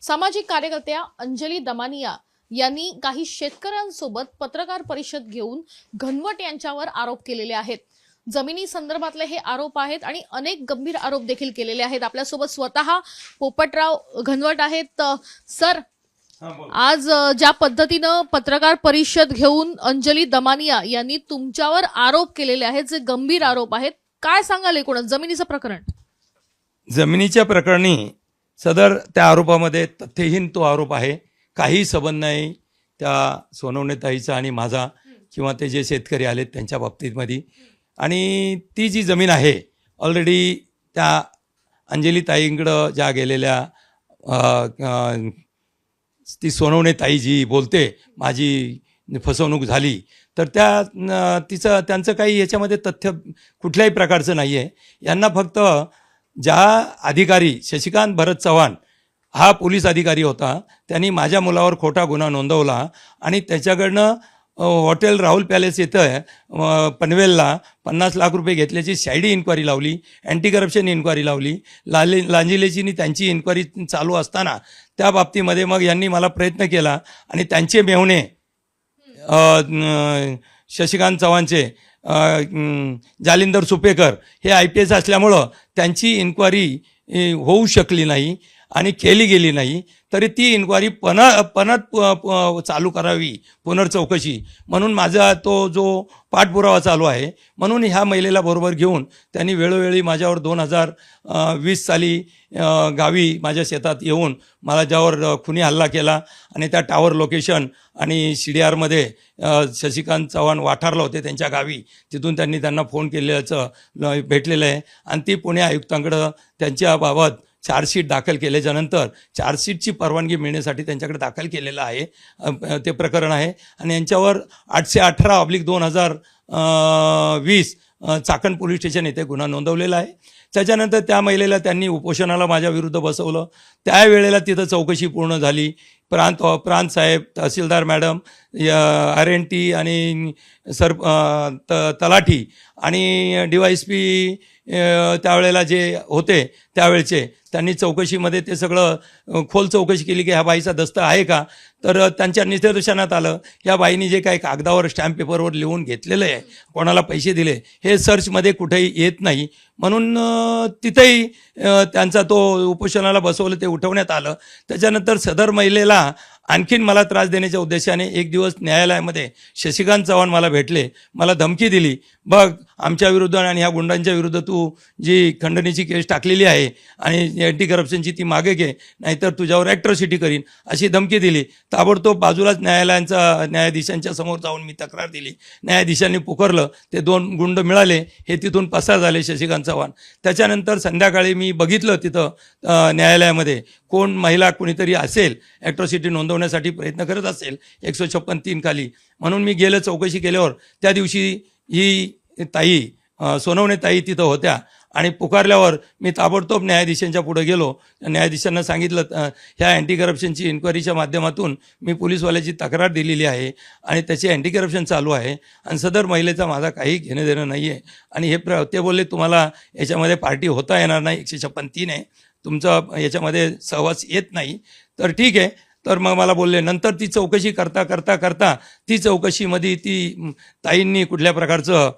सामाजिक कार्यकर्त्या अंजली दमानिया यांनी काही शेतकऱ्यांसोबत पत्रकार परिषद घेऊन घनवट यांच्यावर आरोप केलेले आहेत। जमिनी संदर्भातले हे आरोप आहेत आणि अनेक गंभीर आरोप देखील केलेले आहेत। आपल्यासोबत स्वतः पोपटराव घनवट आहेत। सर, आज ज्या पद्धतीनं पत्रकार परिषद घेऊन अंजली दमानिया यांनी तुमच्यावर आरोप केलेले आहेत, जे गंभीर आरोप आहेत, काय सांगाल एकूणच जमिनीचं प्रकरण? जमिनीच्या प्रकरणी सदर त्या आरोपामध्ये तथ्यहीन तो आरोप आहे। काही संबंध नाही त्या सोनवणेताईचा आणि माझा किंवा ते जे शेतकरी आलेत त्यांच्या बाबतीमध्ये। आणि ती जी जमीन आहे ऑलरेडी त्या अंजलीताईंकडं ज्या गेलेल्या ती सोनवणेताई जी बोलते माझी फसवणूक झाली, तर त्यांचं काही याच्यामध्ये तथ्य कुठल्याही प्रकारचं नाही आहे। यांना फक्त ज्या अधिकारी शशिकांत भरत चव्हाण हा पोलीस अधिकारी होता, त्यांनी माझ्या मुलावर खोटा गुन्हा नोंदवला आणि त्याच्याकडनं हॉटेल राहुल पॅलेस येतं पनवेलला 50 लाख रुपये घेतल्याची सायडी इन्क्वायरी लावली, अँटी करप्शन इन्क्वायरी लावली, लांजिलेची त्यांची इन्क्वायरी चालू असताना त्या बाबतीमध्ये मग यांनी मला प्रयत्न केला आणि त्यांचे मेहुणे शशिकांत चव्हाणचे जालिंदर सुपेकर हे IPS असल्यामुळं त्यांची इन्क्वायरी होऊ शकली नाही आणि केली गेली नाही। तरी ती इन्क्वायरी चालू करावी, पुनर्चौकशी म्हणून माझा तो जो पाठपुरावा चालू आहे। म्हणून ह्या महिलेला बरोबर घेऊन त्यांनी वेळोवेळी माझ्यावर 2020 साली गावी माझ्या शेतात येऊन मला ज्यावर खुनी हल्ला केला आणि त्या टावर लोकेशन आणि CDRमध्ये शशिकांत चव्हाण वाठारला होते त्यांच्या गावी, तिथून त्यांना फोन केल्याचं भेटलेलं आहे। आणि ती पुणे आयुक्तांकडं त्यांच्याबाबत चार्जशीट दाखल केल्याच्यानंतर चार्जशीटची परवानगी मिळण्यासाठी त्यांच्याकडे दाखल केलेलं आहे ते प्रकरण आहे। आणि यांच्यावर 818/2020 चाकण पोलीस स्टेशन येथे गुन्हा नोंदवलेला आहे। त्याच्यानंतर त्या महिलेला त्यांनी उपोषणाला माझ्या विरुद्ध बसवलं। त्यावेळेला तिथं चौकशी पूर्ण झाली। प्रांत साहेब, तहसीलदार मॅडम, RNT आणि तलाठी आणि DYSP त्यावेळेला जे होते त्यावेळचे त्यांनी चौकशीमध्ये ते सगळं खोल चौकशी केली की ह्या बाईचा दस्त आहे का। तर त्यांच्या निदर्शनात आलं ह्या बाईने जे काही कागदावर स्टॅम्प पेपरवर लिहून घेतलेलं आहे, कोणाला पैसे दिले, हे सर्चमध्ये कुठेही येत नाही। म्हणून तिथेही त्यांचा तो उपोषणाला बसवलं, ते उठवण्यात आलं। त्याच्यानंतर सदर महिलेला आणखीन मला त्रास देण्याच्या उद्देशाने एक दिवस न्यायालयामध्ये शशिकांत चव्हाण मला भेटले, मला धमकी दिली, बघ आमच्या विरुद्ध आणि ह्या गुंडांच्या विरुद्ध तू जी खंडणीची केस टाकलेली आहे आणि अँटी करप्शनची ती मागे घे, नाहीतर तुझ्यावर ॲट्रॉसिटी करीन, अशी धमकी दिली। ताबडतोब बाजूलाच न्यायाधीशांच्या समोर जाऊन मी तक्रार दिली। न्यायाधीशांनी पुकारलं, ते 2 गुंड मिळाले, हे तिथून पसार झाले शशिकांत चव्हाण। त्याच्यानंतर संध्याकाळी मी बघितलं तिथं न्यायालयामध्ये कोण महिला कुणीतरी असेल ॲट्रॉसिटी नोंदवण्यासाठी प्रयत्न करत असेल 156(3) खाली। म्हणून मी गेलं, चौकशी केल्यावर त्या दिवशी ही ताई सोनवणे ताई तिथं होत्या आणि पुकारल्यावर मी ताबडतोब न्यायाधीशांच्या पुढे गेलो। न्यायाधीशांना सांगितलं ह्या अँटी करप्शनची इन्क्वायरीच्या माध्यमातून मी पोलीसवाल्याची तक्रार दिलेली आहे आणि त्याची अँटी करप्शन चालू आहे आणि सदर महिलेचा माझा काही घेणं देणं नाही आहे। आणि हे ते बोलले तुम्हाला याच्यामध्ये पार्टी होता येणार नाही, 156(3) आहे, तुमचा याच्यामध्ये सहवास येत नाही। तर ठीक आहे। तर मग मला बोलले, नंतर ती चौकशी करता ती चौकशीमध्ये ती ताईंनी कुठल्या प्रकारचं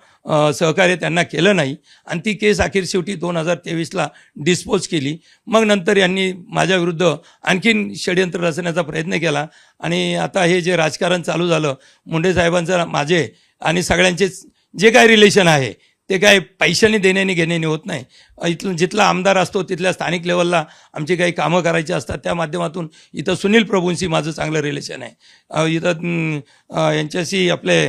सहकार्य त्यांना केलं नाही आणि ती केस अखेर शेवटी 2023ला डिस्पोज केली। मग नंतर यांनी माझ्या विरुद्ध आणखीन षडयंत्र रचण्याचा प्रयत्न केला आणि आता हे जे राजकारण चालू झालं, मुंडे साहेबांचं माझे आणि सगळ्यांचे जे काही रिलेशन आहे ते काय पैशाने देण्याने घेण्याने होत नाही। इथून जिथला आमदार असतो तिथल्या स्थानिक लेवलला आमची काही कामं करायची असतात, त्या माध्यमातून इथं सुनील प्रभूंशी माझं चांगलं रिलेशन आहे। इथं यांच्याशी आपले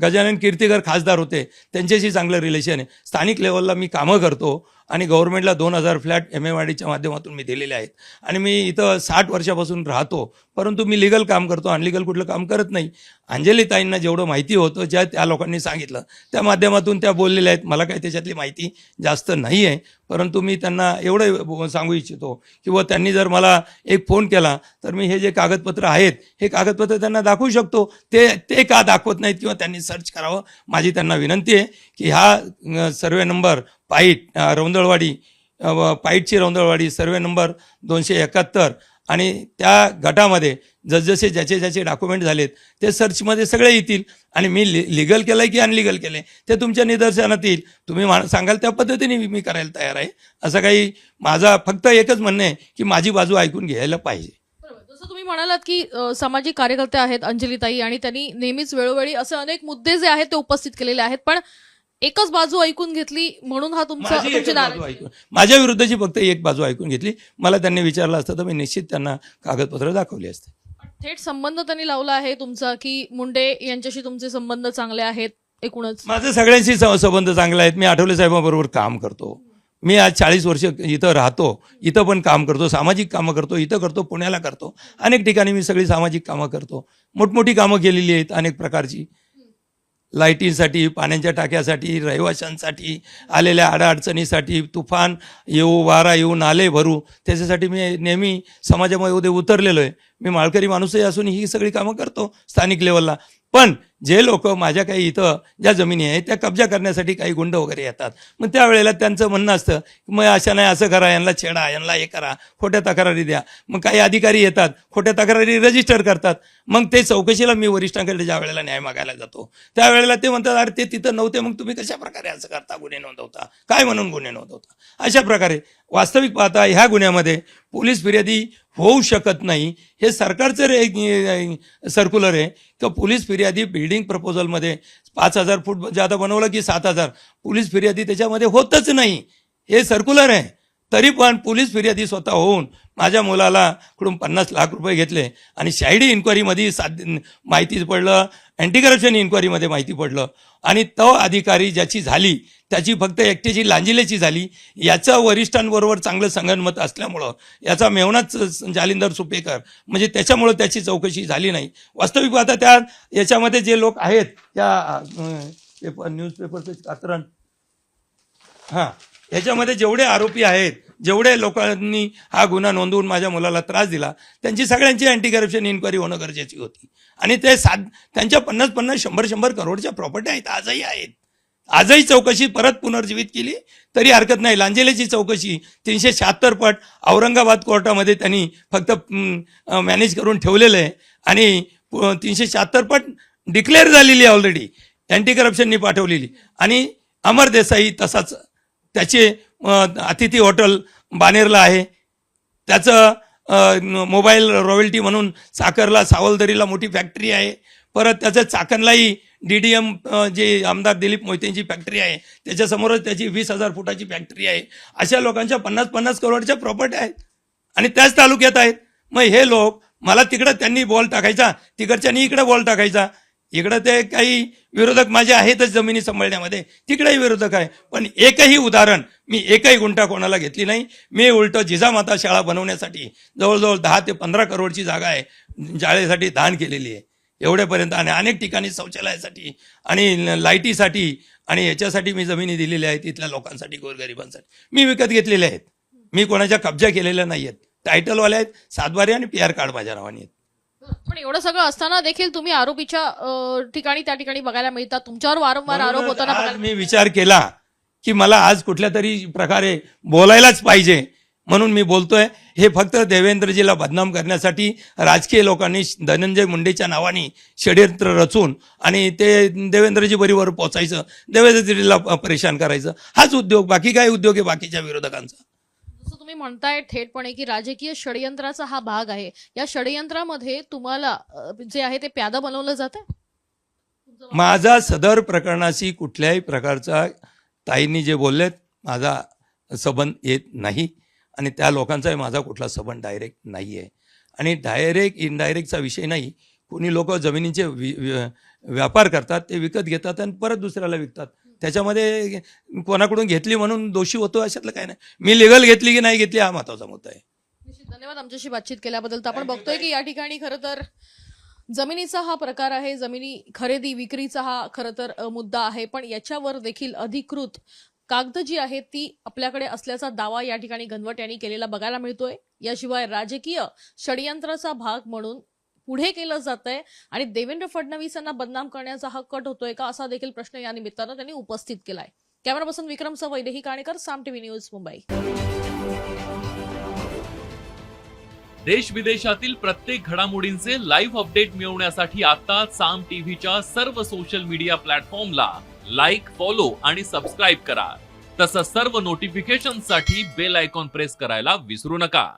गजानन कीर्तिकर खासदार होते, त्यांच्याशी चांगलं रिलेशन आहे। स्थानिक लेवलला मी कामं करतो आणि गव्हर्नमेंटला 2000 फ्लॅट MMRDच्या माध्यमातून मी दिलेले आहेत आणि मी इथं 60 वर्षापासून राहतो, परंतु मी लिगल काम करतो, अनलिगल कुठलं काम करत नाही। अंजलीताईंना जेवढं माहिती होतं, ज्या त्या लोकांनी सांगितलं त्या माध्यमातून त्या बोललेल्या आहेत। मला काही त्याच्यातली माहिती जास्त नाही आहे, परंतु मी त्यांना एवढं सांगू इच्छितो की व त्यांनी जर मला एक फोन केला तर मी हे जे कागदपत्र आहेत हे कागदपत्र त्यांना दाखवू शकतो। ते का दाखवत नाहीत किंवा त्यांनी सर्च करावं, माझी त्यांना विनंती आहे की हा सर्वे नंबर पाईट रौंदळवाडी पाईटची रौंदळवाडी सर्वे नंबर 271 आणि त्या गटामध्ये जसजसे ज्याचे डॉक्युमेंट झालेत ते सर्चमध्ये सगळे येतील आणि मी लिगल केलं आहे की अनलिगल केलं आहे ते तुमच्या निदर्शनात येईल. तुम्ही सांगाल त्या पद्धतीने मी करायला तयार आहे. असं काही माझा फक्त एकच म्हणणं आहे की माझी बाजू ऐकून घ्यायला पाहिजे. जसं तुम्ही म्हणालात की सामाजिक कार्यकर्ते आहेत अंजलीताई आणि त्यांनी नेहमीच वेळोवेळी असे अनेक मुद्दे जे आहेत ते उपस्थित केलेले आहेत, पण एकच बाजू ऐकून घेतली म्हणून हा माझी एकच तुमची बाजू ऐकून माझ्या विरुद्धची फक्त एक बाजू ऐकून घेतली. मला त्यांनी विचारलं असतं तर मी निश्चित त्यांना कागदपत्र दाखवली असते. थेट संबंध त्यांनी लावला आहे तुमचा की मुंडे यांच्याशी तुमचे संबंध चांगले आहेत एकूणच? माझे सगळ्यांशी संबंध चांगले आहेत. मी आठवले साहेबांबरोबर काम करतो. मी आज 40 वर्ष इथं राहतो, इथं पण काम करतो, सामाजिक कामं करतो, इथं करतो, पुण्याला करतो, अनेक ठिकाणी मी सगळी सामाजिक कामं करतो. मोठमोठी कामं केलेली आहेत अनेक प्रकारची, लाईटींसाठी, पाण्याच्या टाक्यासाठी, रहिवाशांसाठी, आलेल्या अडचणीसाठी, तुफान येऊ, वारा येऊ, नाले भरू, त्याच्यासाठी मी नेहमी समाजामध्ये उतरलेलो आहे. मी माळकरी माणूसही असून ही सगळी कामं करतो स्थानिक लेवलला. पण जे लोक माझ्या काही इथं ज्या जमिनी आहेत त्या कब्जा करण्यासाठी काही गुंड वगैरे येतात, मग त्यावेळेला त्यांचं म्हणणं असतं मग अशा नाही असं करा, यांना छेडा, यांना हे करा, खोट्या तक्रारी द्या. मग काही अधिकारी येतात, खोट्या तक्रारी रजिस्टर करतात. मग ते चौकशीला मी वरिष्ठांकडे ज्या वेळेला न्याय मागायला जातो त्यावेळेला ते म्हणतात अरे ते तिथं नव्हते, मग तुम्ही कशा प्रकारे असं करता, गुन्हे नोंदवता, काय म्हणून गुन्हे नोंदवता. अशा प्रकारे वास्तविक पाहता ह्या गुन्ह्यामध्ये पोलीस फिर्यादी होऊ शकत नाही. हे सरकारचं सर्क्युलर आहे की पोलीस फिर्यादी बिल्डिंग प्रपोजलमध्ये 5,000 फूट जादा बनवलं की 7,000 पोलीस फिर्यादी त्याच्यामध्ये होतच नाही. हे सर्क्युलर आहे. तरी पण पोलीस फिर्यादी स्वतः होऊन माझ्या मुलाला कडून 50 लाख रुपये घेतले आणि शाहिडी इन्क्वायरीमध्ये माहिती पडलं, अँटी करप्शन इन्क्वायरीमध्ये माहिती पडलं आणि तो अधिकारी ज्याची झाली त्याची फक्त एकट्याची लांजिलेची झाली. याचं वरिष्ठांबरोबर चांगलं संगनमत असल्यामुळं याचा मेहनाच जालिंदर सुपेकर म्हणजे त्याच्यामुळं त्याची चौकशी झाली नाही. वास्तविक पाहता त्या याच्यामध्ये जे लोक आहेत त्या न्यूजपेपरचं कात्रण याच्यामध्ये जेवढे आरोपी आहेत, जेवढे लोकांनी हा गुन्हा नोंदवून माझ्या मुलाला त्रास दिला त्यांची सगळ्यांची अँटी करप्शन इन्क्वायरी होणं गरजेची होती. आणि ते त्यांच्या 50-50, 100-100 करोडच्या प्रॉपर्टी आहेत, आजही आहेत. आजही चौकशी परत पुनर्जीवित केली तरी हरकत नाही. लांजेलेची चौकशी 376 पट औरंगाबाद कोर्टामध्ये त्यांनी फक्त मॅनेज करून ठेवलेलं आहे आणि 376 पट डिक्लेअर झालेली आहे ऑलरेडी, अँटी करप्शननी पाठवलेली. आणि अमर देसाई तसाच त्याचे अतिथी हॉटेल बानेरला आहे, त्याचं मोबाईल रॉयल्टी म्हणून साखरला सावलदरीला मोठी फॅक्टरी आहे. परत त्याचं चाकणलाही DDM जे आमदार दिलीप मोहितेंची फॅक्टरी आहे त्याच्यासमोरच त्याची 20,000 फुटाची फॅक्टरी आहे. अशा लोकांच्या 50-50 करोडच्या प्रॉपर्टी आहेत आणि त्याच तालुक्यात आहेत. मग हे लोक मला तिकडं त्यांनी बॉल टाकायचा, तिकडच्यांनी इकडे बॉल टाकायचा. इकडं ते काही विरोधक माझे आहेतच जमिनी सांभाळण्यामध्ये, तिकडेही विरोधक आहे. पण एकही उदाहरण मी एकही गुंठा कोणाला घेतली नाही. मी उलटं जिजामाता शाळा बनवण्यासाठी जवळजवळ 10 ते 15 करोडची जागा आहे शाळेसाठी दान केलेली आहे एवढ्यापर्यंत. आणि अनेक ठिकाणी शौचालयासाठी आणि लाईटीसाठी आणि याच्यासाठी मी जमिनी दिलेल्या आहेत तिथल्या लोकांसाठी, गोरगरिबांसाठी मी विकत घेतलेल्या आहेत. मी कोणाच्या कब्जा केलेल्या नाही आहेत. टायटलवाले आहेत, सातबारे आणि PR कार्ड माझ्या नावाने आहेत. पण एवढं सगळं असताना देखील तुम्ही आरोपीच्या ठिकाणी त्या ठिकाणी बघायला मिळतात, तुमच्यावर वारंवार आरोप होताना आज मी विचार केला की मला आज कुठल्या तरी प्रकारे बोलायलाच पाहिजे म्हणून मी बोलतोय. हे फक्त देवेंद्रजीला बदनाम करण्यासाठी राजकीय लोकांनी धनंजय मुंडेच्या नावाने षड्यंत्र रचून आणि ते देवेंद्रजी बरोबर पोचायचं, देवेंद्रजीला परेशान करायचं, हाच उद्योग. बाकी काय उद्योग आहे बाकीच्या विरोधकांचा? जसं तुम्ही म्हणताय थेटपणे की राजकीय षडयंत्राचा हा भाग आहे, या षडयंत्रामध्ये तुम्हाला जे आहे ते प्यादा बनवलं जातं? माझा सदर प्रकरणाशी कुठल्याही प्रकारचा ताईंनी जे बोललेत माझा संबंध येत नाही आणि त्या लोकांचाही माझा कुठला संबंध डायरेक्ट नाही आहे. आणि डायरेक्ट इनडायरेक्टचा विषय नाही. कोणी लोक जमिनीचे व्यापार करतात, ते विकत घेतात आणि परत दुसऱ्याला विकतात. त्याच्यामध्ये कोणाकडून घेतली म्हणून दोषी होतो अशातलं काय नाही. मी लिगल घेतली की नाही घेतली हा महत्वाचा मुद्दा आहे. धन्यवाद आमच्याशी बातचीत केल्याबद्दल. तर आपण बघतोय की या ठिकाणी खरं तर जमिनीचा हा प्रकार आहे, जमिनी खरेदी विक्रीचा हा खरं तर मुद्दा आहे, पण याच्यावर देखील अधिकृत कागद जी आहे ती आपल्याकडे असल्याचा दावा या ठिकाणी घनवट यांनी केलेला बघायला मिळतोय. याशिवाय राजकीय षडयंत्राचा भाग म्हणून पुढे केलं जात आहे आणि देवेंद्र फडणवीस यांना बदनाम करण्याचा हा कट होतोय का असा देखील प्रश्न या निमित्तानं त्यांनी उपस्थित केलाय. कॅमेरा पर्सन विक्रमसह वैदेही काणेकर, साम TV न्यूज, मुंबई. देश विदेशातील प्रत्येक घडामोडींचे लाईव्ह अपडेट मिळवण्यासाठी आता साम टीव्हीच्या सर्व सोशल मीडिया प्लॅटफॉर्मला लाईक, फॉलो आणि सबस्क्राईब करा. तसंच सर्व नोटिफिकेशनसाठी बेल आयकॉन प्रेस करायला विसरू नका.